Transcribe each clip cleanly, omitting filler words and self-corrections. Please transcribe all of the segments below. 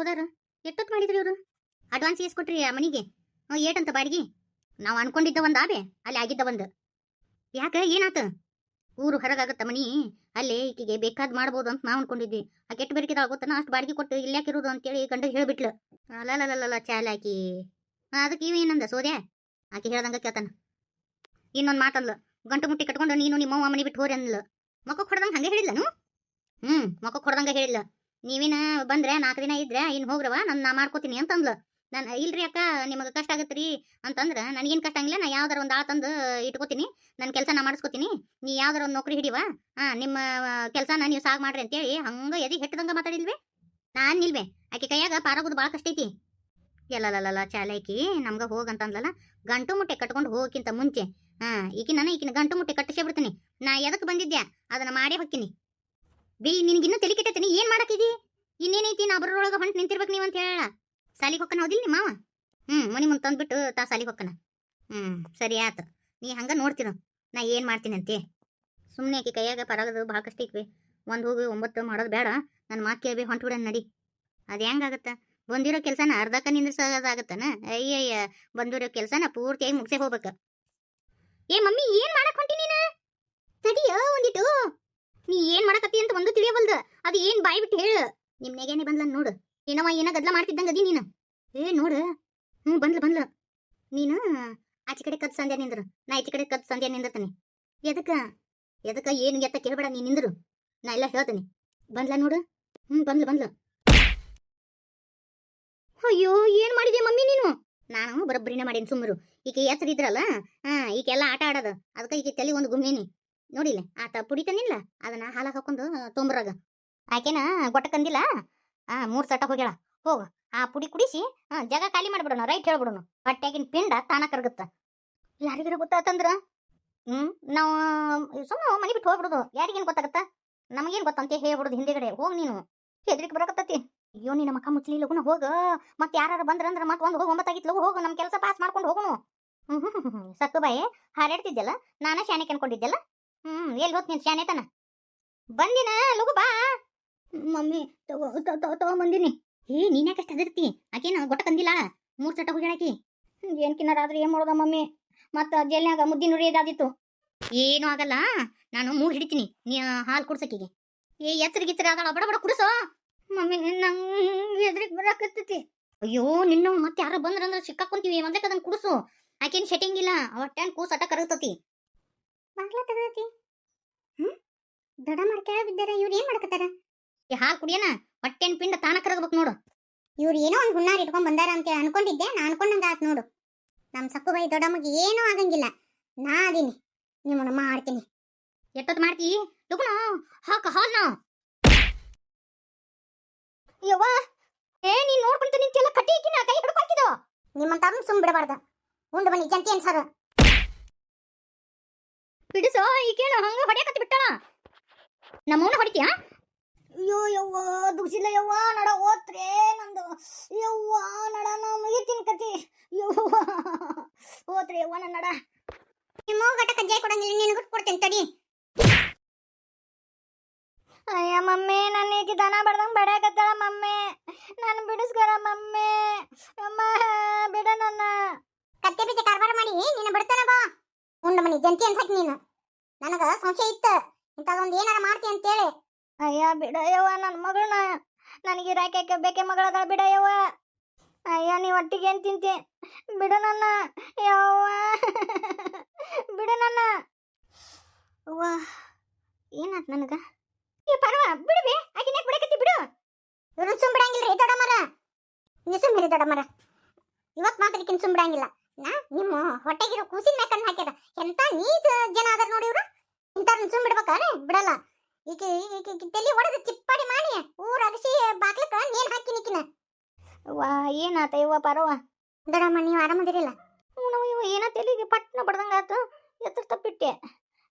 ಹೋದಾರ? ಎಷ್ಟೊತ್ತು ಮಾಡಿದ್ರಿ ಇವರು? ಅಡ್ವಾನ್ಸ್ ಎಷ್ಟು ಕೊಟ್ರಿ ಆ ಮನಿಗೆ? ಏಟಂತ ಬಾಡಿಗೆ? ನಾವು ಅನ್ಕೊಂಡಿದ್ದ ಒಂದು ಆಬೆ, ಅಲ್ಲಿ ಆಗಿದ್ದ ಒಂದು. ಯಾಕೆ ಏನಾತ? ಊರು ಹೊರಗಾಗತ್ತ ಮನಿ, ಅಲ್ಲಿ ಈಕಿಗೆ ಬೇಕಾದ್ ಮಾಡ್ಬೋದು ಅಂತ ನಾವು ಅನ್ಕೊಂಡಿದ್ವಿ. ಆ ಕೆಟ್ಟ ಬೆರಕಿದ ಆಗುತ್ತಾನ ಅಷ್ಟು ಬಾಡಿಗೆ ಕೊಟ್ಟು ಇಲ್ಲಾಕಿರೋದು ಅಂತೇಳಿ ಗಂಡ ಹೇಳ್ಬಿಟ್ಲು. ಅಲ್ಲ ಚಾಲಾಕಿ. ಅದಕ್ಕೆ ಇವ ಏನಂದ ಸೋದ್ಯಾ? ಆಕೆ ಹೇಳ್ದಂಗ ಕೇಳ್ತಾನ. ಇನ್ನೊಂದು ಮಾತಂದ್ಲು, ಗಂಟು ಮುಟ್ಟಿ ಕಟ್ಕೊಂಡು ನೀನು ನಿಮ್ಮ ಮನೆ ಬಿಟ್ಟು ಹೋರಿ ಅಂದ್ಲು. ಮಕ್ಕಕ್ಕೆ ಹೊಡೆದಂಗೆ ಹಂಗೆ ಹೇಳಿಲ್ಲನು? ಮಕ್ಕಕ್ಕೆ ಹೊಡೆದಂಗೆ ಹೇಳಿಲ್ಲ. ನೀವಿನ ಬಂದ್ರೆ 4 ದಿನ ಇದ್ರೆ ಇನ್ನು ಹೋಗ್ರವ ನಾ ಮಾಡ್ಕೋತೀನಿ ಅಂತಂದ್ಲು. ನಾನು ಇಲ್ರಿ ಅಕ್ಕ ನಿಮಗೆ ಕಷ್ಟ ಆಗತ್ರಿ ಅಂತಂದ್ರೆ ನನಗೇನು ಕಷ್ಟ ಆಗಿಲ್ಲ. ನಾ ಯಾವ್ದಾರ ಒಂದು ಆಳು ತಂದು ಇಟ್ಕೋತೀನಿ, ನನ್ನ ಕೆಲಸ ನಾ ಮಾಡಿಸ್ಕೋತೀನಿ. ನೀ ಯಾವ್ದಾರ ಒಂದು ನೌಕರಿ ಹಿಡಿವ, ನಿಮ್ಮ ಕೆಲಸನ ನೀವು ಸಾಕು ಮಾಡ್ರಿ ಅಂತೇಳಿ ಹಂಗೆ ಎದಿ ಹೆಟ್ಟದಂಗೆ ಮಾತಾಡಿಲ್ವೇ? ನಾನು ನಿಲ್ವೆ ಆಕೆ ಕೈಯಾಗ ಪಾರಾಗೋದು ಭಾಳ ಕಷ್ಟ ಐತಿ. ಎಲ್ಲಲ್ಲ ಚಾಲಾಕಿ ನಮ್ಗೆ ಹೋಗಂತಂದ್ಲಲ್ಲ. ಗಂಟು ಮುಟ್ಟೆ ಕಟ್ಕೊಂಡು ಹೋಗಕ್ಕಿಂತ ಮುಂಚೆ ಈಕಿನ ಗಂಟು ಮುಟ್ಟೆ ಕಟ್ಟಿಸೇ ಬಿಡ್ತೀನಿ. ನಾ ಎದಕ್ಕೆ ಬಂದಿದ್ದೆ ಅದನ್ನ ಮಾಡೇ ಹೋಗ್ತೀನಿ. ಬೇ ನಿನಗಿನ್ನೂ ತಲೆ ಕೆಟ್ಟೈತಿ, ಏನು ಮಾಡಾಕಿದಿ? ಇನ್ನೇನೈತಿ? ನಾ ಬರೋರೊಳಗೆ ಹೊಂಟು ನಿಂತಿರ್ಬೇಕು ನೀವು ಅಂತ ಹೇಳ. ಸಾಲಿಗೆ ಹೊಕ್ಕನ ಹೋದಿಲ್ಲ ನಿಮ್ಮ ಮಾವ? ಮನೆ ಮುಂದೆ ತಂದ್ಬಿಟ್ಟು ತಾ ಸಾಲಿಗೆ ಹೊಕ್ಕನ. ಸರಿ ಆತು, ನೀ ಹಂಗೆ ನೋಡ್ತಿರು ನಾ ಏನು ಮಾಡ್ತೀನಿ ಅಂತೆ. ಸುಮ್ಮನೆ ಆಕೆ ಕೈಯಾಗ ಪರಗದು ಭಾಳ ಕಷ್ಟ ಐಕ್ವಿ. ಒಂದು ಹೋಗಿ 9 ಮಾಡೋದು ಬೇಡ, ನನ್ನ ಮಾತು ಕೇಳಿ ಹೊಂಟು ಬಿಡೋಣ ನಡಿ. ಅದು ಹೆಂಗಾಗತ್ತ? ಬಂದಿರೋ ಕೆಲಸನ ಅರ್ಧಕ್ಕ ನಿಂದ್ರಿಸೋದಾಗತ್ತನ? ಅಯ್ಯಯ್ಯ, ಬಂದಿರೋ ಕೆಲಸನ ಪೂರ್ತಿಯಾಗಿ ಮುಗಿಸೇ ಹೋಗ್ಬೇಕು. ಏ ಮಮ್ಮಿ, ಏನು ಮಾಡಕ್ ಹೊಂಟಿ ನೀನು? ತಡಿಯೋ ಒಂದಿಟ್ಟು. ನೀ ಏನು ಮಾಡಕತ್ತಿ ಅಂತ ಒಂದು ತಿಳಿಯಬಲ್ದು. ಅದು ಏನು ಬಾಯಿ ಬಿಟ್ಟು ಹೇಳು. ನಿಮ್ನೆಗೇನೆ ಬಂದ್ಲ ನೋಡು. ಏನವ ಏನೋ ಗದ್ಲ ಮಾಡ್ತಿದ್ದಂಗ ಅದಿ ನೀನು. ನೋಡು. ಬಂದ್ಲು. ನೀನು ಆಚೆ ಕಡೆ ಕದ್ ಸಂಧ್ಯ ನಿಂದ್ರು, ನಾ ಈಚೆ ಕಡೆ ಕದ್ ಸಂಧ್ಯ ನಿಂದಿರ್ತೀನಿ. ಎದಕ್ಕ ಏನು ಎತ್ತ ಕೇಳಬೇಡ, ನೀ ನಿಂದ್ರು, ನಾ ಎಲ್ಲ ಹೇಳ್ತೀನಿ. ಬಂದ್ಲ ನೋಡು. ಬಂದ್ಲು. ಅಯ್ಯೋ, ಏನು ಮಾಡಿದೆ ಮಮ್ಮಿ ನೀನು? ನಾನು ಬರೋಬ್ಬರಿನ ಮಾಡೀನಿ, ಸುಮ್ಮರು. ಈಕೆ ಎತ್ತರಿದ್ರಲ್ಲ, ಈಕೆಲ್ಲ ಆಟ ಆಡೋದು, ಅದಕ್ಕೆ ಈಕೆ ತಲೆ ಒಂದು ಗುಮ್ಮೇನಿ ನೋಡಿಲ್ಲ. ಆತ ಪುಡಿತನಿಲ್ಲ, ಅದನ್ನ ಹಾಲಾಗ ಹಾಕೊಂಡು ತೊಂಬರಾಗ ಆಕೆನ ಗೊಟ್ಟಕಂದಿಲ್ಲ. 3 ಸಟ ಹೋಗ್ಯಾಳ. ಹೋಗ ಆ ಪುಡಿ ಕುಡಿಸಿ ಜಾಗ ಖಾಲಿ ಮಾಡಿಬಿಡೋಣ, ರೈಟ್ ಹೇಳ್ಬಿಡೋಣ. ಹೊಟ್ಟೆಗಿನ ಪಿಂಡ ತಾನ ಕರಗುತ್ತ. ಯಾರಿಗಾರ ಗೊತ್ತಾತಂದ್ರ ನಾವು ಸುಮ್ಮನೆ ಮನೆ ಬಿಟ್ಟು ಹೋಗ್ಬಿಡೋದು. ಯಾರಿಗೇನು ಗೊತ್ತಾಗತ್ತ? ನಮಗೇನು ಗೊತ್ತಂತೆ ಹೇಳ್ಬಿಡೋದು. ಹಿಂದೆಗಡೆ ಹೋಗಿ ನೀನು ಹೆದರಿಕೆ ಬರಕತ್ತತಿ. ಅಯ್ಯೋ, ನಿನ್ನ ಮಕ್ಕ ಮುಚ್ಚಲಿ, ಲಗುನ ಹೋಗ. ಮತ್ತೆ ಯಾರು ಬಂದ್ರಂದ್ರ ಮತ್ತೆ ಒಂದು ಹೋಗಿ 9 ಆಗಿತ್ತು, ಹೋಗು, ನಮ್ಮ ಕೆಲಸ ಪಾಸ್ ಮಾಡ್ಕೊಂಡು ಹೋಗೋಣ. ಸತ್ತು ಬಾಯಿ ಹಾರಾಡ್ತಿದ್ದೆಲ್ಲ, ನಾನೇ ಶಾನೆ ಅನ್ಕೊಂಡಿದ್ದೆಲ್ಲ. ಎಲ್ಲಿ ಹೋತ್ ನೀನು ಶಾನೆ ತನ? ಬಂದಿನ ಲಗು ಬಾ. ಮಮ್ಮಿ ತಗೊಂಬಂದಿನಿ. ನೀನ್ ಯಾಕಷ್ಟು ಹೆದರ್ತಿ? ಆಕೇನ ಗೊಟ್ಟ ಕಂದಿಲ್ಲ, 3 ಸಟ ಹೋಗ್ಯಾಳಾಕಿ. ಏನ್ಕಿನ್ನಾರಾದ್ರೆ ಏನ್ ಮಾಡೋದ ಮಮ್ಮಿ? ಮತ್ತ ಜೈಲ್ನಾಗ ಮುದ್ದಿ ನುರಿಯೋದಾದಿತ್ತು. ಏನೂ ಆಗಲ್ಲ, ನಾನು 3 ಹಿಡಿತೀನಿ. ನೀ ಹಾಲು ಕುಡ್ಸಕ್ಕಿಗೆ. ಎಚ್ಚರಿಗಿಚ್ಚರ ಆಗಲ್ಲ, ಬಡ ಕುಡಿಸೋ. ಮಮ್ಮಿ ನಂಗೆ ಹೆದರಿಕೆ ಬರಾಕತ್ತೈತಿ. ಅಯ್ಯೋ, ನಿನ್ನ ಮತ್ತೆ ಯಾರ ಬಂದ್ರಂದ್ರೆ ಸಿಕ್ಕಾಕೊಂತೀವಿ. ಮೊದಲಕ್ಕೆ ಅದನ್ನ ಕುಡಿಸು. ಆಕೇನು ಸೆಟ್ಟಿಂಗ್ ಇಲ್ಲ, ಹೊಟ್ಟೆನ್ ಕೂಸು ಅಟ ಕರಗತತಿ. ಬಾಗ್ಲ ತಗತಿ. ದಡ ಮಾಡ್ಕ್ಯಾ ಬಿದ್ದಾರ. ಇವ್ರು ಏನ್ ಮಾಡಕತ್ತಾರ? ಹಾಲು ಕುಡಿಯನ, ಹೊಟ್ಟೆನ್ ಪಿಂಡ ತಾನ ಕರಗಬೇಕು ನೋಡು. ಇವ್ರು ಏನೋ ಒಂದು ಹುಣ್ಣಾರ್ ಇಟ್ಕೊಂಡ್ ಬಂದಾರ ಅಂತ ಅನ್ಕೊಂಡಿದ್ದೆ. ನಾ ಅನ್ಕೊಂಡಂಗ ಆತ್ ನೋಡು. ನಮ್ಮ ಸಕ್ಕುಬಾಯಿ ದೊಡ್ಡಮ್ಮಗೆ ಏನೂ ಆಗಂಗಿಲ್ಲ. ನಾ ಅದೀನಿ, ನಿಮ್ಮನ್ನ ಮಾಡ್ತೀನಿ. ಎಷ್ಟೊತ್ತು ಮಾಡ್ತಿ? ಲಗುನ ಹಾಕ ಹಾಲ್ನ. ಯವ್ವ, ನೀನ್ ನೋಡ್ಕೊಂತ ನಿಂತಿಯಲ್ಲ, ಕಟ್ಟಿ ಇಕ್ಕಿನ ಕೈ ಹಿಡ್ಕೊಂತಿದ್ದೋ. ನಿಮ್ಮಂತ ಸುಮ್ ಬಿಡಬಾರ್ದ. ಉಂಡು ಬನ್ನಿ ಜಂತಿ ಅನ್ಸಾರ. ಬಿಡಿಸೋ, ಈಗೇನು ಹಂಗ ಹೊಡೆಯಕತ್ತಿ ಬಿಟ್ಟಾಳ. ನಮ್ಮವನ್ನ ಹೊಡಿತೀಯ? ಅಯ್ಯೋ ಯವ್ವ, ದುಗ್ಸಿಲ್ಲ ಯವ್ವ, ನಡ ಓದ್ತ್ರೆ ನಂದು. ಯವ್ವ ನಡ, ನಾ ಮುಗಿತೀನಿ ಕತಿ. ಯವ್ವ ಓದ್ರಿ ಯವ್ವ, ನನ್ನ ನಡ. ನಿಮ್ಮ ಗಟ್ಟ ಕಜ್ಜಾಯ ಕೊಡಂಗಿಲ್ಲ, ನಿನಗೂ ಕೊಡ್ತೇನೆ ತಡಿ. ಅಯ್ಯ ಮಮ್ಮಿ, ನನ್ನ ಈಗ ದನ ಬಡ್ದಂಗೆ ಬಡಿಯಾಕತ್ತಾಳ ಮಮ್ಮಿ. ನಾನು ಬಿಡಿಸ್ಕರ ಮಮ್ಮಿ. ಅಮ್ಮ ಬಿಡ ನನ್ನ. ಕತ್ತೆ ಬೀಜ ಕಾರ್ಬಾರ ಮಾಡಿ ನೀನು ಬಿಡ್ತಾನ ಬಾ. ಉಂಡು ಮನಿ ಜಂತಿ ಅನ್ಸಕ್ ನೀನು. ನನಗ ಸಂಶಯ ಇತ್ತು, ಇಂಥದೊಂದು ಏನಾರ ಮಾಡ್ತಿ ಅಂತೇಳಿ. ಅಯ್ಯ ಬಿಡಯವ್ವ, ನನ್ನ ಮಗಳನ್ನ. ನನಗೆ ರಾಕೆ ಬೇಕೆ ಮಗಳದ ಬಿಡಯವ್ವ. ಅಯ್ಯ, ನೀ ಒಟ್ಟಿಗೆ ಏನು ತಿಂತಿ? ಬಿಡು ನನ್ನ ಯವ್ವ, ಬಿಡು ನನ್ನ. ಅವ್ವ, ಏನಾತ್ ನನಗ? ಪರವ ಬಿಡುವೆ, ಆಕಿನ ಯಾಕೆ ಬಿಡಕತ್ತಿ? ಬಿಡು. ಇವ್ರನ್ನ ಸುಮ್ ಬಿಡಂಗಿಲ್ರಿ ದೊಡ್ಡಮ್ಮರ. ನೀವು ಸುಮ್ಮನೆ ದೊಡ್ಡಮ್ಮರ, ಇವತ್ತು ಮಾತ್ರ ಈಕಿನ ಸುಮ್ ಬಿಡಂಗಿಲ್ಲ. ನಿಮ್ಮ ಹೊಟ್ಟೆಗಿರೋ ಕೂಸಿನ ಮ್ಯಾಕನ್ ಹಾಕ್ಯದ. ಎಂತ ನೀಚ ಜನ ಅದಾರ ನೋಡಿ ಇವ್ರು. ಇಂಥವ್ರನ್ನ ಸುಮ್ ಬಿಡ್ಬೇಕಾರೆ ಬಿಡಲ್ಲ. ಈಕೆ ತಲೆ ಹೊಡೆದು ಚಿಪ್ಪಾಡಿ ಮಾಡಿ ಊರ ಅಗಸಿ ಬಾಗ್ಲಕ್ಕ ನೇಣು ಹಾಕಿ ನಿಕ್ಕಿನ. ಅವ್ವ, ಏನಾತ ಯವ್ವ ಪರವ? ದೊಡ್ಡಮ್ಮ, ನೀವು ಆರಾಮದಿರಿಲ್ಲ? ಇವ ಏನ ತಲೆಗೆ ಪಟ್ನ ಬಡ್ದಂಗಾತು. ಎತ್ತರ ತಪ್ಪಿಟ್ಟೆ.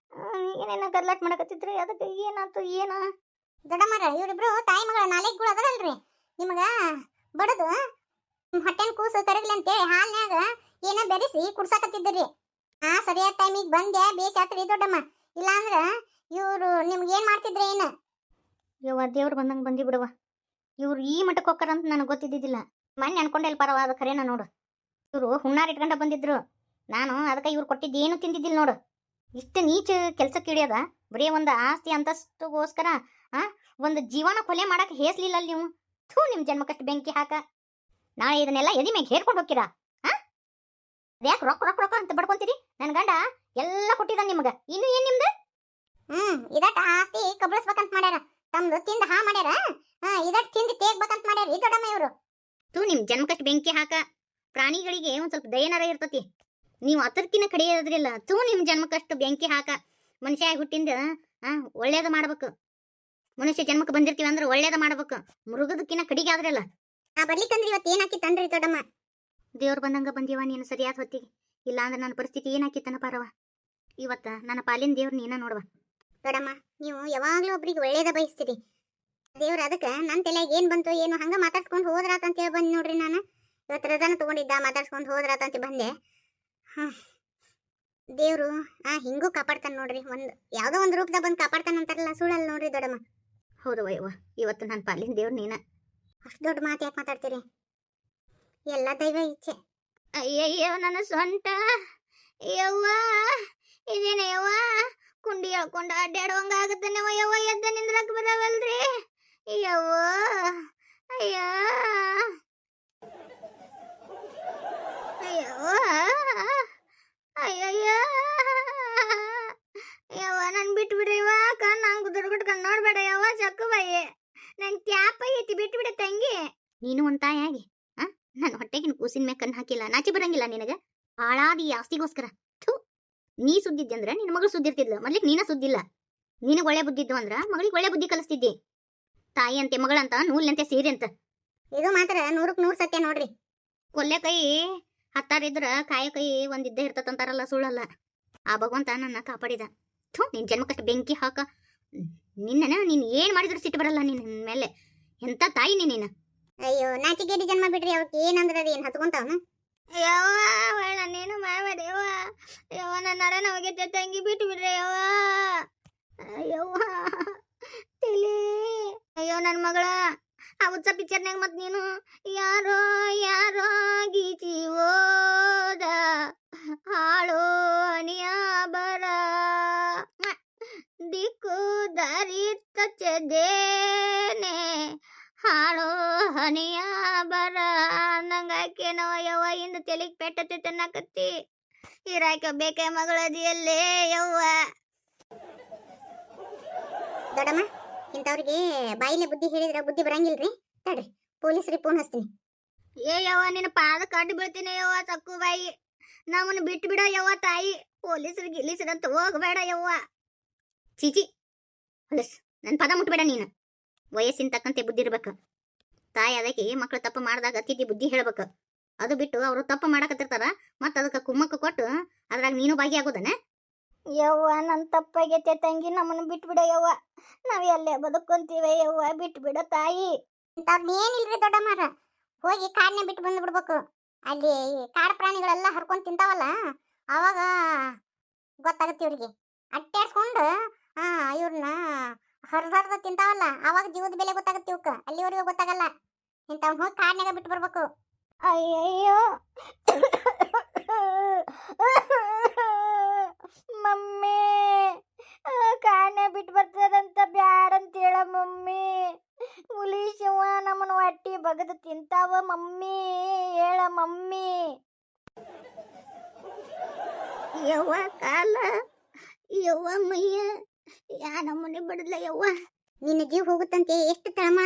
ಏನೇನ ಗರ್ಲಾಟ್ ಮಾಡಕತ್ತಿದ್ರಿ, ಅದಕ್ಕೆ ಏನಾಯ್ತು? ಏನ ದೊಡ್ಡಮ್ಮರ, ಇವರಿಬ್ರು ತಾಯಿ ಮಗಳ ನಾಲ್ಕುಗಳು ಅದರಲ್ರಿ. ನಿಮಗ ಬಡದು ಹೊಟ್ಟೆನ ಕೂಸು ಕರಗ್ಲಿ ಅಂತೇಳಿ ಹಾಲ್ನ್ಯಾಗ ಏನ ಬೆರೆಸಿ ಕುಡ್ಸಾಕತ್ತಿದ್ರಿ. ಸರಿಯಾದ ಟೈಮಿಗೆ ಬಂದೆ, ಬೇಸಾತ್ರಿ ದೊಡ್ಡಮ್ಮ. ಇಲ್ಲಾಂದ್ರ ಇವರು ನಿಮ್ಗೆ ಏನ್ ಮಾಡ್ತಿದ್ರೆ ಏನ? ಯವ್ವ, ದೇವ್ರು ಬಂದಂಗೆ ಬಂದಿ ಬಿಡವ. ಇವ್ರು ಈ ಮಟ್ಟಕ್ಕೆ ಹೋಗ್ತಾರ ಅಂತ ನನಗೆ ಗೊತ್ತಿದ್ದಿದ್ದಿಲ್ಲ. ಮೊನ್ನೆ ಅನ್ಕೊಂಡೆ ಪರವ ಅದು ಖರೇನ ನೋಡು. ಇವರು ಹುಣ್ಣಾರ ಇಟ್ಕೊಂಡ ಬಂದಿದ್ರು. ನಾನು ಅದಕ್ಕೆ ಇವ್ರು ಕೊಟ್ಟಿದ್ದೇನು ತಿಂದಿದ್ದಿಲ್ಲ ನೋಡು. ಇಷ್ಟು ನೀಚ ಕೆಲ್ಸಕ್ಕೆ ಇಳಿಯೋದ ಬರೀ ಒಂದು ಆಸ್ತಿ ಅಂತಸ್ತುಗೋಸ್ಕರ ಒಂದು ಜೀವನ ಕೊಲೆ ಮಾಡಕ್ಕೆ ಹೇಸ್ಲಿಲ್ಲ ನೀವು. ಥೂ, ನಿಮ್ಮ ಜನ್ಮಕ್ಕಷ್ಟು ಬೆಂಕಿ ಹಾಕ. ನಾಳೆ ಇದನ್ನೆಲ್ಲ ಎದಿ ಮ್ಯಾಗ ಹೇರ್ಕೊಂಡು ಹೋಗ್ತೀರಾ? ಯಾಕೆ ರೊಕ್ಕ ರೊಕ್ಕ ರೊಕ್ಕ ಅಂತ ಬಡ್ಕೊಂತೀರಿ? ನನ್ನ ಗಂಡ ಎಲ್ಲ ಕೊಟ್ಟಿದ್ದ ನಿಮ್ಗೆ, ಇನ್ನು ಏನ್ ನಿಮ್ದು? ಇದಟ್ ಆಸ್ತಿ ಕಬಳಿಸ್ಬೇಕಂತ ಮಾಡ್ಯಾರ, ತಮ್ದು ತಿಂದ ಹಾ ಮಾಡ್ಯಾರ. ಇದಟ್ ತಿಂದು ತೇಗ್ಬೇಕಂತ ಮಾಡ್ಯಾರ ಈ ದೊಡ್ಡಮ್ಮ ಇವರು. ಥೂ, ನಿಮ್ ಜನ್ಮಕ್ಕಷ್ಟು ಬೆಂಕಿ ಹಾಕ. ಪ್ರಾಣಿಗಳಿಗೆ ಒಂದ್ ಸ್ವಲ್ಪ ದಯನರ ಇರ್ತತಿ, ನೀವು ಅತರ್ಕಿನ ಕಡಿಯೋದ್ರಿಲ್ಲ. ಥೂ, ನಿಮ್ ಜನ್ಮಕ್ಕಷ್ಟು ಬೆಂಕಿ ಹಾಕ. ಮನುಷ್ಯ ಹುಟ್ಟಿಂದ ಒಳ್ಳೇದ ಮಾಡ್ಬೇಕು. ಮನುಷ್ಯ ಜನ್ಮಕ್ಕೆ ಬಂದಿರ್ತೀವಿ ಅಂದ್ರೆ ಒಳ್ಳೇದ ಮಾಡ್ಬೇಕು. ಮೃಗದಕ್ಕಿನ್ನ ಕಡಿಗೆ ಆದ್ರಲ್ಲ. ಬರ್ಲಿಕ್ಕಂದ್ರೆ ಇವತ್ತು ಏನಾಕಿತ್ತನ್ರಿ ದೊಡ್ಡಮ್ಮ? ದೇವ್ರು ಬಂದಂಗ ಬಂದೀವ ನೀನು ಸರಿಯಾದ ಹೊತ್ತಿಗೆ. ಇಲ್ಲ ಅಂದ್ರೆ ನನ್ನ ಪರಿಸ್ಥಿತಿ ಏನಾಕಿತ್ತನ ಪಾರವ. ಇವತ್ತ ನನ್ನ ಪಾಲಿನ ದೇವ್ರು ನೀನ ನೋಡುವ. ದೊಡ್ಡಮ್ಮ, ನೀವು ಯಾವಾಗ್ಲೂ ಒಬ್ರಿಗೆ ಒಳ್ಳೇದ ಬಯಸ್ತೀರಿ. ದೇವ್ರ ಅದಕ್ಕೆ ನನ್ನ ತಲೆಗೆ ಏನ್ ಬಂತು ಏನು ಹಂಗ ಮಾತಾಡ್ಸ್ಕೊಂಡು ಹೋದ್ರಾತ ಅಂತೇಳಿ ಬಂದ್ ನೋಡ್ರಿ. ನಾನು ಇವತ್ತು ರಜಾನ ತಗೊಂಡಿದ್ದ, ಮಾತಾಡ್ಸ್ಕೊಂಡು ಹೋದ್ರಾತ ಅಂತ ಬಂದೆ. ದೇವ್ರು ಹಿಂಗೂ ಕಾಪಾಡ್ತಾನೆ ನೋಡ್ರಿ. ಯಾವ್ದೋ ಒಂದು ರೂಪದಾಗ ಬಂದು ಕಾಪಾಡ್ತಾನೆ ಅಂತಾರಲ್ಲ, ಸುಳ್ಳಲ್ಲ ನೋಡ್ರಿ ದೊಡ್ಡಮ್ಮ. ಹೌದು ವಯ್ಯವ್ವ, ಇವತ್ತು ನನ್ನ ಪಾಲಿನ ದೇವ್ರು ನೀನ. ಅಷ್ಟು ದೊಡ್ಡ ಮಾತು ಯಾಕೆ ಮಾತಾಡ್ತೀರಿ? ಎಲ್ಲ ದೈವ ಇಚ್ಛೆ. ಅಯ್ಯಯ್ಯೋ ನನ್ನ ಸೊಂಟ ಯವ್ವ, ಇದೇನ ಯವ್ವ ಕುಂಡಿ ಹೇಳ್ಕೊಂಡು ಅಡ್ಡಾಡುವಂಗ ಆಗುತ್ತಾನೆ ಯವ್ವ. ಎದ್ದ ನಿಂದ್ರಕ್ ಬರವಲ್ರಿ ಯವ್ವ. ಅಯ್ಯ ಅಯ್ಯವ್ವ, ಅಯ್ಯಯ್ಯ ಯವ್ವ, ನನ್ ಬಿಟ್ಬಿಡ್ರಿ ಯವ್ವ. ನಂಗೆ ದುಡ್ಬಿಟ್ಕೊಂಡು ನೋಡ್ಬೇಡ ಯವ್ವ. ಚಕ್ಕು ಬಾಯಿ, ನನ್ ಟ್ಯಾಪ್ ಐತಿ, ಬಿಟ್ಬಿಡ ತಂಗಿ. ನೀನು ಒಂದ್ ತಾಯಾಗಿ ನನ್ನ ಹೊಟ್ಟೆಗಿನ ಕೂಸಿನ ಮೇಲೆ ಕಣ್ಣು ಹಾಕಿಲ್ಲ, ನಾಚಿ ಬರಂಗಿಲ್ಲ ನಿನಗ. ಹಾಳಾದಿ ಆಸ್ತಿಗೋಸ್ಕರ. ಥೂ, ನೀ ಸುದ್ದಿದ್ದೆ ಅಂದ್ರೆ ನಿನ್ನ ಮಗಳು ಸುದ್ದಿರ್ತಿದ್ಲ. ಮೊದ್ಲಿಕ್ ನೀನ ಸುದ್ದಿಲ್ಲ. ನಿನಗೆ ಒಳ್ಳೆ ಬುದ್ಧಿದ್ದು ಅಂದ್ರ ಮಗಳಿಗೆ ಒಳ್ಳೆ ಬುದ್ಧಿ ಕಲಿಸ್ತಿದ್ದಿ. ತಾಯಿ ಅಂತೆ ಮಗಳಂತ, ನೂಲ್ನಂತೆ ಸೀರೆ ಅಂತ. ಇದು ಮಾತ್ರ 100ಕ್ಕೆ 100 ಸತ್ಯ ನೋಡ್ರಿ. ಕೊಲ್ಲೆ ಕೈ ಹತ್ತಾರಿದ್ರ ಕಾಯ ಕೈ ಒಂದಿದ್ದೇ ಇರ್ತದಂತಾರಲ್ಲ, ಸುಳ್ಳಲ್ಲ. ಆ ಭಗವಂತ ನನ್ನ ಕಾಪಾಡಿದ. ಥೂ, ನಿನ್ ಜನ್ಮಕ್ಕಷ್ಟು ಬೆಂಕಿ ಹಾಕ. ನೀನ್ ಏನ್ ಮಾಡಿದ್ರು ಸಿಟ್ಟು ಬರಲ್ಲ ನಿನ್ನ ಮೇಲೆ. ಎಂತ ತಾಯಿ ನೀನ. ಅಯ್ಯೋ, ನಾಚಿಗೇಡಿ ಜನ್ಮ ಬಿಡ್ರಿ. ಅವಕ್ಕೆ ಏನಂದ್ರ ಏನ್ ಹತ್ಕೊಂತಾವನ? ಯವ್ವ, ಒಳ್ಳ ನೀನು ಮಾಡಬೇಡ ಯವ್ವ. ಯವ್ವ, ನನ್ನ ನಡನ ಹೋಗೈತೆ ತಂಗಿ, ಬಿಟ್ಟು ಬಿಡ್ರಿ ಯವ್ವ. ಯವ್ವ ತಿಳಿ. ಅಯ್ಯೋ ನನ್ನ ಮಗಳ, ಆ ಉತ್ಸ ಪಿಕ್ಚರ್ನಾಗ ಮತ್ ನೀನು ಯಾರೋ ಯಾರೋ ಗೀಚಿ ಓದ ಹಾಳೋ ಅನಿಯ ಬರ ದಿಕ್ಕು ದಾರಿ ತಚ್ಚದೇನೆ ಹಾಳೋ ಹನಿಯ ಬರ ನಂಗಾಕೇನವ ಯವ್ವ. ಇಂದ ತೆಲಿಗ್ ಪೆಟ್ಟತಿ ತನ್ನಕತ್ತಿ ಇರಾಕ ಬೇಕೆ ಮಗಳದಿಯಲ್ಲೇ ಯವ್ವ. ದೊಡ್ಡಮ್ಮ, ಇಂಥವ್ರಿಗೆ ಬಾಯಿಲೆ ಬುದ್ಧಿ ಹೇಳಿದ್ರ ಬುದ್ಧಿ ಬರಂಗಿಲ್ರಿ. ತಡ್ರಿ, ಪೊಲೀಸ್ರಿಗೆ ಫೋನ್ ಹಚ್ತೀನಿ. ಏ ಯವ್ವ, ನಿನ್ನ ಪಾದ ಕಡ್ಡು ಬೀಳ್ತೀನಿ ಯವ್ವ. ಸಕ್ಕು ಬಾಯಿ, ನಮ್ಮನ್ನ ಬಿಟ್ಟು ಬಿಡ ಯವ್ವ. ತಾಯಿ ಪೊಲೀಸರಿಗೆ ಗಿಲೀಸ್ರಂತ ಹೋಗಬೇಡ ಯವ್ವ. ಚೀಚಿ ಹೊಲಸ್, ನನ್ನ ಪದ ಮುಟ್ಬೇಡ ನೀನು. ವಯಸ್ಸಿನ ತಕ್ಕಂತೆ ಬುದ್ಧಿ ಇರ್ಬೇಕು. ತಾಯಿ ಅದಕ್ಕೆ ಮಕ್ಳು ತಪ್ಪು ಮಾಡಿದಾಗ ಅತಿಥಿ ಬುದ್ಧಿ ಹೇಳ್ಬೇಕು. ಅದು ಬಿಟ್ಟು ಅವರು ತಪ್ಪು ಮಾಡಕತ್ತಿರ್ತಾರ, ಮತ್ತ ಅದಕ್ಕೆ ಕುಮ್ಮಕ್ಕ ಕೊಟ್ಟು ಅದ್ರಾಗ ನೀನು ಭಾಗಿಯಾಗೋದನ? ಯವ್ವ, ನನ್ನ ತಪ್ಪಾಗೈತೆ ತಂಗಿ, ನಮ್ಮನ್ನು ಬಿಟ್ಬಿಡ ಯವ್ವ. ನಾವ್ ಎಲ್ಲೇ ಬದುಕೊಂತೀವಿ ಯವ್ವ, ಬಿಟ್ಬಿಡ ತಾಯಿ. ಏನಿಲ್ರಿ ದೊಡ್ಡಮ್ಮಾರ, ಹೋಗಿ ಕಾಡನ್ನೇ ಬಿಟ್ಟು ಬಂದು ಬಿಡ್ಬೇಕು. ಅಲ್ಲಿ ಕಾಡು ಪ್ರಾಣಿಗಳೆಲ್ಲ ಹರ್ಕೊಂಡ್ ತಿಂತಾವಲ್ಲ, ಅವಾಗ ಗೊತ್ತಾಗತ್ತೆ ಇವ್ರಿಗೆ. ಅಟ್ಟಾಡ್ಸ್ಕೊಂಡು ಇವ್ರನ್ನ ಹರಿದಾರ್ದ ತಿಂತಾವಲ್ಲ, ಅವಾಗ ಜೀವದ ಬೆಲೆ ಗೊತ್ತಾಗತ್ತೆ ಇವಕ್ಕ. ಅಲ್ಲಿವರೆಗೂ ಗೊತ್ತಾಗಲ್ಲ. ಇಂಥವ್ ಹೋಗಿ ಕಾಡ್ನಾಗ ಬಿಟ್ಟು ಬರ್ಬೇಕು. ಅಯ್ಯಯ್ಯೋ ಮಮ್ಮಿ, ಕಾಡ್ನೆ ಬಿಟ್ಟು ಬರ್ತಾರಂತ ಬ್ಯಾಡಂತ ಹೇಳ ಮಮ್ಮಿ. ಹುಲಿ ಶಿವ ನಮ್ಮನ ಹೊಟ್ಟಿ ಬಗದು ತಿಂತಾವ ಮಮ್ಮಿ, ಹೇಳ ಮಮ್ಮಿ. ಯವ್ವ ಕಾಲ, ಯವ್ವ ಮಯ್ಯ, ಯಾ ನಮ್ಮನೆ ಬಡದ್ಲ ಯವ್ವ. ನಿನ್ನ ಜೀವ ಹೋಗುತ್ತಂತೆ ಎಷ್ಟು ತಳಮ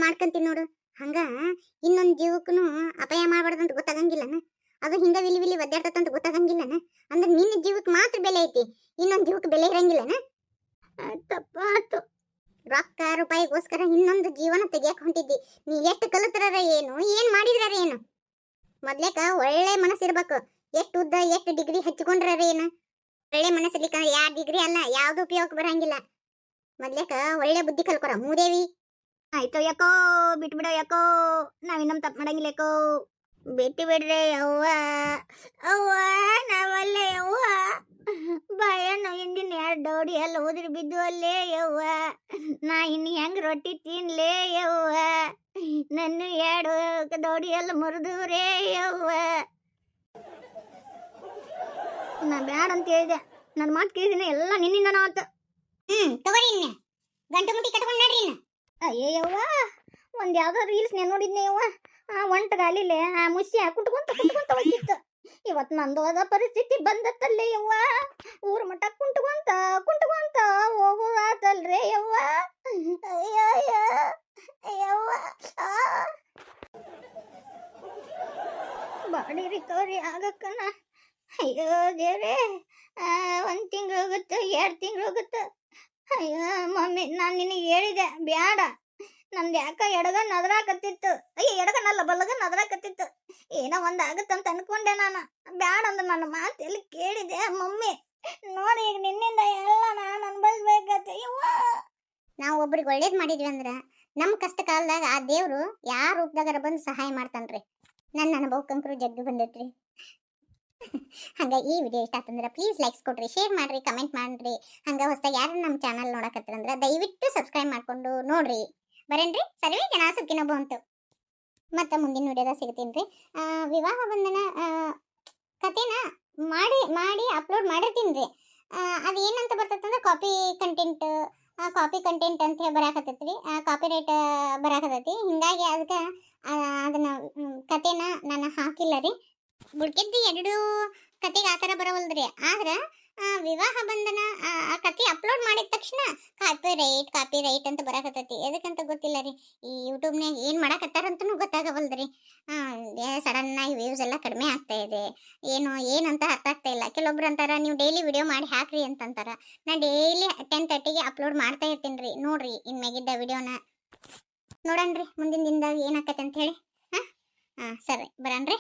ಮಾಡ್ಕಂತೀನಿ ನೋಡು. ಹಂಗ ಇನ್ನೊಂದು ಜೀವಕ್ಕೂ ಅಪಾಯ ಮಾಡಬಾರ್ದಂತ ಗೊತ್ತಾಗಂಗಿಲ್ಲನ. ಅದು ಹಿಂಗ ವಿಲಿ ವಿಲಿ ಒದ್ದಾಡ್ತಂತ ಗೊತ್ತಾಗಂಗಿಲ್ಲನ. ಅಂದ್ರೆ ನಿನ್ನ ಜೀವಕ್ಕೆ ಮಾತ್ರ ಬೆಲೆ ಐತಿ, ಇನ್ನೊಂದು ಜೀವಕ್ಕೆ ಬೆಲೆ ಇರಂಗಿಲ್ಲನ. ತಪ್ಪಾತು. ರೊಕ್ಕ ರೂಪಾಯಿಗೋಸ್ಕರ ಇನ್ನೊಂದು ಜೀವನ ತೆಗಿಯಕ್ ಹೊಂಟಿದ್ದಿ. ನೀ ಎಷ್ಟು ಕಲಿತ್ರರ ಏನು, ಏನ್ ಮಾಡಿದ್ರ ಏನು? ಮೊದ್ಲೇಕ ಒಳ್ಳೆ ಮನಸ್ಸಿರ್ಬೇಕು. ಎಷ್ಟು ಉದ್ದ ಎಷ್ಟು ಡಿಗ್ರಿ ಹಚ್ಕೊಂಡ್ರ ಏನು? ಒಳ್ಳೆ ಮನಸ್ಸಿರ್ಲಿಕ್ಕ 2 ಡಿಗ್ರಿ ಅಲ್ಲ, ಯಾವ್ದು ಉಪಯೋಗ ಬರಂಗಿಲ್ಲ. ಮೊದ್ಲೇಕ ಒಳ್ಳೆ ಬುದ್ಧಿ ಕಲ್ಕೊರ ಮೂದೇವಿ. ಆಯ್ತು ಯಾಕೋ, ಬಿಟ್ಬಿಡ ಯಾಕೋ, ನಾವಿನ್ನೊಮ್ಮೆ ತಪ್ಪು ಮಾಡಂಗಿಲ್ಲ ಯಾಕೋ. ಬಿಟ್ಟು ಬಿಡ್ರಿ ಯವ್ವ ಅವ್ವ ನಾವಲ್ಲೇ ಯವ್ವ ಬಾಯನ್ನು ಹಿಂದಿನ 2 ದೌಡಿ ಎಲ್ಲ ಉದುರಿ ಬಿದ್ದು ಅಲ್ಲೇ ಯವ್ವ ನಾ ಇನ್ನು ಹೆಂಗ್ ರೊಟ್ಟಿ ತಿನ್ಲೇ ಯವ್ವ ನನ್ನ 2 ದೌಡಿ ಎಲ್ಲ ಮುರಿದವ್ರೇ ಯವ್ವ. ನಾ ಬ್ಯಾಡ ಅಂತ ಹೇಳಿದೆ, ನನ್ನ ಮಾತು ಕೇಳಿದಿನ ಎಲ್ಲ ನಿನ್ನಿಂದ ಆತ. ತಗೋರಿ ಇನ್ನ ಗಂಟು ಮುಟ್ಟಿ ಕಟ್ಕೊಂಡು ನಡ್ರಿ ಇನ್ನ. ಅಯ್ಯವ್ವ ಒಂದ್ ಯಾವ್ದೋ ರೀಲ್ಸ್ ನೋಡಿದ್ನೆ ಯವ್ವ, ಒಂಟ ಗಾಲಿಲೆ ಮುಸಿ ಕುಟ್ಕೊಂತ ಹೋಗಿತ್ತು. ಇವತ್ತು ನಂದು ಅದ ಪರಿಸ್ಥಿತಿ ಬಂದತ್ತಲ್ಲೇ ಯವ್ವ, ಊರ್ ಮಠ ಕುಂಟ್ಕೊಂತ ಹೋಗುದಾತಲ್ರೇ ಯವ್ವ. ಅಯ್ಯಯ್ಯ ಯವ್ವ ಬಾಡಿ ರಿಕವರಿ ಆಗಕ್ಕನ ಅಯ್ಯೋ ದೇವ್ರೇ 1 ತಿಂಗಳು ಹೋಗುತ್ತೆ 2 ತಿಂಗಳು ಹೋಗುತ್ತೆ. ಅಯ್ಯೋ ಮಮ್ಮಿ ನಾನು ನಿನಗೆ ಹೇಳಿದೆ ಬ್ಯಾಡ, ನಂದು ಯಾಕ ಎಡಗ ನದರಾಕತ್ತಿತ್ತು. ಅಯ್ಯ ಎಡಗನಲ್ಲ ಬಲ್ಲಗ ನದರಾಕತ್ತಿತ್ತು. ಏನೋ ಒಂದು ಆಗುತ್ತಂತ ಅನ್ಕೊಂಡೆ ನಾನು. ಬ್ಯಾಡ ಅಂದ್ರೆ ನನ್ನ ಮಾತು ಎಲ್ಲಿ ಕೇಳಿದೆ ಮಮ್ಮಿ. ನೋಡಿ ಈಗ ನಿನ್ನಿಂದ ಎಲ್ಲ ನಾನು ಅನ್ಭವಿಸ್ಬೇಕತ್ತೆ. ನಾವು ಒಬ್ರಿಗೆ ಒಳ್ಳೇದು ಮಾಡಿದ್ವಿ ಅಂದ್ರೆ ನಮ್ಮ ಕಷ್ಟ ಕಾಲದಾಗ ಆ ದೇವ್ರು ಯಾರ ರೂಪದಾಗಾರ ಬಂದು ಸಹಾಯ ಮಾಡ್ತಾನ್ರಿ. ನನ್ನ ಅನುಭವಕ್ಕಂಕರು ಜಗ್ಗು ಬಂದೈತ್ರಿ. ಹಂಗ ಈ ವಿಡಿಯೋ ಇಷ್ಟ ಆತಂದ್ರೆ ಪ್ಲೀಸ್ ಲೈಕ್ಸ್ ಕೊಡ್ರಿ, ಶೇರ್ ಮಾಡ್ರಿ, ಕಮೆಂಟ್ ಮಾಡ್ರಿ. ಹಂಗ ಹೊಸದಾಗಿ ಯಾರು ನಮ್ಮ ಚಾನಲ್ ನೋಡಕತ್ತಿರಂದ್ರೆ ದಯವಿಟ್ಟು ಸಬ್ಸ್ಕ್ರೈಬ್ ಮಾಡ್ಕೊಂಡು ನೋಡ್ರಿ. ಬರೇನ್ರಿ ಸರ್ವೇ ಜನ ಸುಖಿನೋ ಭವಂತು. ಮತ್ತೆ ಮುಂದಿನ ವಿಡಿಯೋದಾಗ ಸಿಗ್ತೀನಿ. ವಿವಾಹ ಬಂಧನ ಕಥೆನ ಮಾಡಿ ಅಪ್ಲೋಡ್ ಮಾಡಿರ್ತೀನಿ ರೀ. ಅದು ಏನಂತ ಬರ್ತೈತಂದ್ರೆ ಕಾಪಿ ಕಂಟೆಂಟ್ ಅಂತ ಬರಾಕತ್ತೈತ್ರಿ. Copy right ಬರಾಕತ್ತೈತಿ. ಹಿಂಗಾಗಿ ಅದಕ್ಕೆ ಅದನ್ನ ಕಥೆನ ನಾನು ಹಾಕಿಲ್ಲ ರೀ. ಉಳ್ಕಿದ್ದು 2 ಕತೆಗೆ ಆ ಥರ ಬರವಲ್ದ್ರಿ. ಆದ್ರೆ ವಿವಾಹ ಬಂಧನ ಆ ಕತೆ ಅಪ್ಲೋಡ್ ಮಾಡಿದ ತಕ್ಷಣ ಕಾಪಿ ರೈಟ್ ಅಂತ ಬರಾಕತ್ತೈತಿ. ಎದಕ್ಕಂತ ಗೊತ್ತಿಲ್ಲ ರೀ. ಈ ಯೂಟ್ಯೂಬ್ನಾಗ ಏನು ಮಾಡಕತ್ತಾರಂತನೂ ಗೊತ್ತಾಗವಲ್ದ್ರಿ. ಸಡನ್ನಾಗಿ ವ್ಯೂಸ್ ಎಲ್ಲ ಕಡಿಮೆ ಆಗ್ತಾ ಇದೆ. ಏನಂತ ಅರ್ಥ ಆಗ್ತಾ ಇಲ್ಲ. ಕೆಲವೊಬ್ರು ಅಂತಾರ ನೀವು ಡೈಲಿ ವಿಡಿಯೋ ಮಾಡಿ ಹಾಕ್ರಿ ಅಂತಂತಾರ. ನಾನು ಡೈಲಿ 10:30ಗೆ ಅಪ್ಲೋಡ್ ಮಾಡ್ತಾ ಇರ್ತೀನಿ ರೀ. ನೋಡ್ರಿ ಇನ್ಮ್ಯಾಗಿದ್ದ ವಿಡಿಯೋನ ನೋಡಣ್ರಿ ಮುಂದಿನ ದಿನದಾಗ ಏನಾಕತ್ತೆ ಅಂತ ಹೇಳಿ. ಸರಿ ಬರಣ್ರಿ.